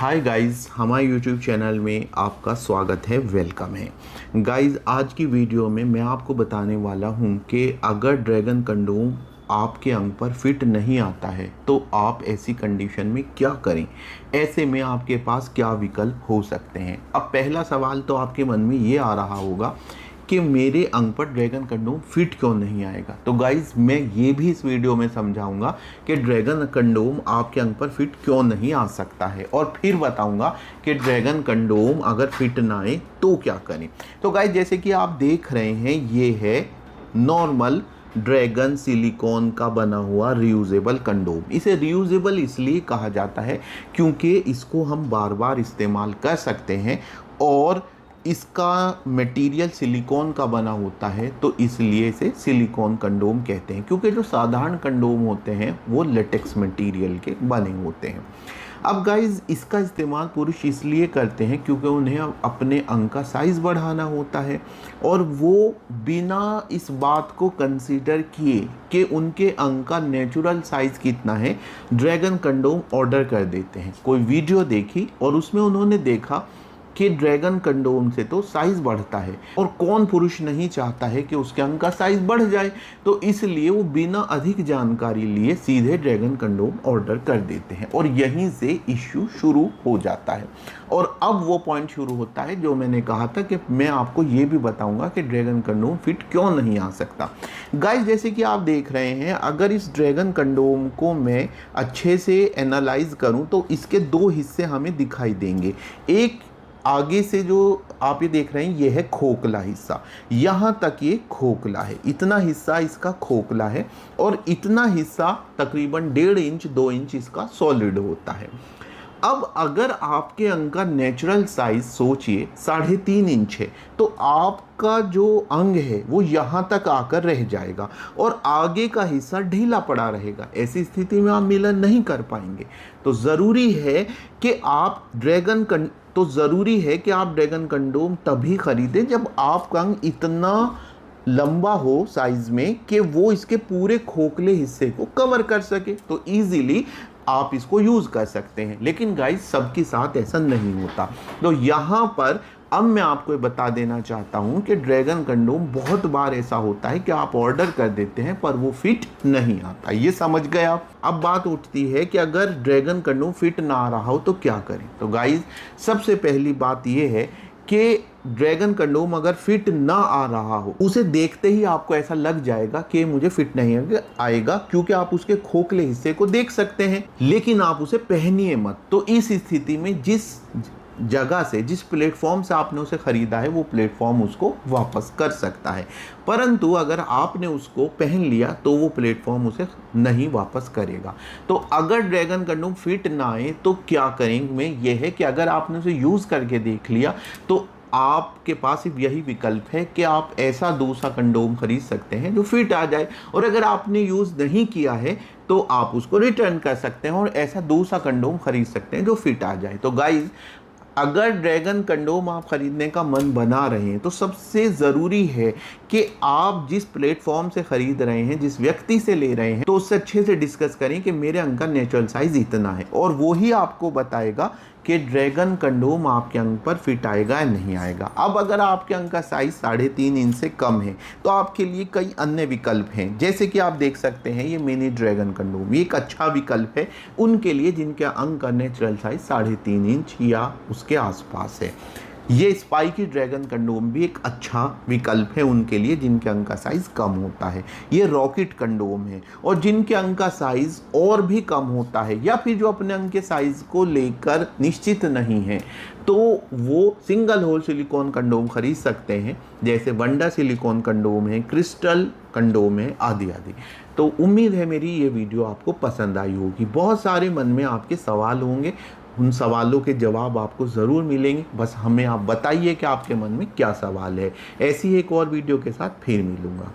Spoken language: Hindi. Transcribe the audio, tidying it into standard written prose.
हाय गाइस, हमारे यूट्यूब चैनल में आपका स्वागत है, वेलकम है। गाइस, आज की वीडियो में मैं आपको बताने वाला हूं कि अगर ड्रैगन कंडोम आपके अंग पर फिट नहीं आता है तो आप ऐसी कंडीशन में क्या करें। ऐसे में आपके पास क्या विकल्प हो सकते हैं। अब पहला सवाल तो आपके मन में ये आ रहा होगा कि मेरे अंग पर ड्रैगन कंडोम फिट क्यों नहीं आएगा। तो गाइज, मैं ये भी इस वीडियो में समझाऊंगा कि ड्रैगन कंडोम आपके अंग पर फिट क्यों नहीं आ सकता है, और फिर बताऊंगा कि ड्रैगन कंडोम अगर फिट ना आए तो क्या करें। तो गाइज, जैसे कि आप देख रहे हैं, ये है नॉर्मल ड्रैगन सिलिकॉन का बना हुआ रियूजेबल कंडोम। इसे रियूजेबल इसलिए कहा जाता है क्योंकि इसको हम बार बार इस्तेमाल कर सकते हैं, और इसका मटेरियल सिलिकॉन का बना होता है, तो इसलिए इसे सिलिकॉन कंडोम कहते हैं। क्योंकि जो साधारण कंडोम होते हैं वो लेटेक्स मटेरियल के बने होते हैं। अब गाइज, इसका इस्तेमाल पुरुष इसलिए करते हैं क्योंकि उन्हें अपने अंग का साइज़ बढ़ाना होता है, और वो बिना इस बात को कंसीडर किए कि उनके अंग का नेचुरल साइज़ कितना है, ड्रैगन कंडोम ऑर्डर कर देते हैं। कोई वीडियो देखी और उसमें उन्होंने देखा कि ड्रैगन कंडोम से तो साइज़ बढ़ता है, और कौन पुरुष नहीं चाहता है कि उसके अंग का साइज़ बढ़ जाए। तो इसलिए वो बिना अधिक जानकारी लिए सीधे ड्रैगन कंडोम ऑर्डर कर देते हैं, और यहीं से इश्यू शुरू हो जाता है। और अब वो पॉइंट शुरू होता है जो मैंने कहा था कि मैं आपको ये भी बताऊंगा कि ड्रैगन कंडोम फिट क्यों नहीं आ सकता। गाइस, जैसे कि आप देख रहे हैं, अगर इस ड्रैगन कंडोम को मैं अच्छे से एनालाइज करूं तो इसके दो हिस्से हमें दिखाई देंगे। एक आगे से जो आप ये देख रहे हैं, ये है खोखला हिस्सा। यहाँ तक ये खोखला है, इतना हिस्सा इसका खोखला है, और इतना हिस्सा तकरीबन 1.5 इंच 2 इंच इसका सॉलिड होता है। अब अगर आपके अंग का नेचुरल साइज सोचिए 3.5 इंच है, तो आपका जो अंग है वो यहाँ तक आकर रह जाएगा, और आगे का हिस्सा ढीला पड़ा रहेगा। ऐसी स्थिति में आप मिलन नहीं कर पाएंगे। तो ज़रूरी है कि आप ड्रैगन कंडोम तभी खरीदें जब आपका अंग इतना लंबा हो साइज में कि वो इसके पूरे खोखले हिस्से को कवर कर सके, तो इजीली आप इसको यूज कर सकते हैं। लेकिन गाइस, सबके साथ ऐसा नहीं होता। तो यहाँ पर अब मैं आपको बता देना चाहता हूँ कि ड्रैगन कंडोम बहुत बार ऐसा होता है कि आप ऑर्डर कर देते हैं पर वो फिट नहीं आता। ये समझ गए आप। अब बात उठती है कि अगर ड्रैगन कंडोम फिट ना आ रहा हो तो क्या करें। तो गाइज, सबसे पहली बात ये है कि ड्रैगन कंडोम अगर फिट ना आ रहा हो, उसे देखते ही आपको ऐसा लग जाएगा कि मुझे फिट नहीं आएगा, क्योंकि आप उसके खोखले हिस्से को देख सकते हैं, लेकिन आप उसे पहनिए मत। तो इस स्थिति में जिस जगह से, जिस प्लेटफॉर्म से आपने उसे खरीदा है, वो प्लेटफॉर्म उसको वापस कर सकता है। परंतु अगर आपने उसको पहन लिया तो वो प्लेटफॉर्म उसे नहीं वापस करेगा। तो अगर ड्रैगन कंडोम फिट ना आए तो क्या करेंगे, ये है कि अगर आपने उसे यूज़ करके देख लिया तो आपके पास सिर्फ यही विकल्प है कि आप ऐसा दूसरा कंडोम खरीद सकते हैं जो फिट आ जाए, और अगर आपने यूज़ नहीं किया है तो आप उसको रिटर्न कर सकते हैं और ऐसा दूसरा कंडोम खरीद सकते हैं जो फिट आ जाए। तो गाइज, अगर ड्रैगन कंडोम आप खरीदने का मन बना रहे हैं तो सबसे ज़रूरी है कि आप जिस प्लेटफॉर्म से खरीद रहे हैं, जिस व्यक्ति से ले रहे हैं, तो उससे अच्छे से डिस्कस करें कि मेरे अंग का नेचुरल साइज इतना है, और वो ही आपको बताएगा कि ड्रैगन कंडोम आपके अंग पर फिट आएगा या नहीं आएगा। अब अगर आपके अंग का साइज 3.5 इंच से कम है तो आपके लिए कई अन्य विकल्प हैं। जैसे कि आप देख सकते हैं, ये मिनी ड्रैगन कंडोम, ये एक अच्छा विकल्प है उनके लिए जिनके अंग का नेचुरल साइज 3.5 इंच या उसके आसपास है। ये स्पाइकी ड्रैगन कंडोम भी एक अच्छा विकल्प है उनके लिए जिनके अंग का साइज कम होता है। ये रॉकेट कंडोम है, और जिनके अंग का साइज और भी कम होता है, या फिर जो अपने अंग के साइज को लेकर निश्चित नहीं है, तो वो सिंगल होल सिलिकॉन कंडोम खरीद सकते हैं। जैसे वंडा सिलिकॉन कंडोम है, क्रिस्टल कंडोम है, आदि आदि। तो उम्मीद है मेरी ये वीडियो आपको पसंद आई होगी। बहुत सारे मन में आपके सवाल होंगे, उन सवालों के जवाब आपको ज़रूर मिलेंगे। बस हमें आप बताइए कि आपके मन में क्या सवाल है। ऐसी एक और वीडियो के साथ फिर मिलूँगा।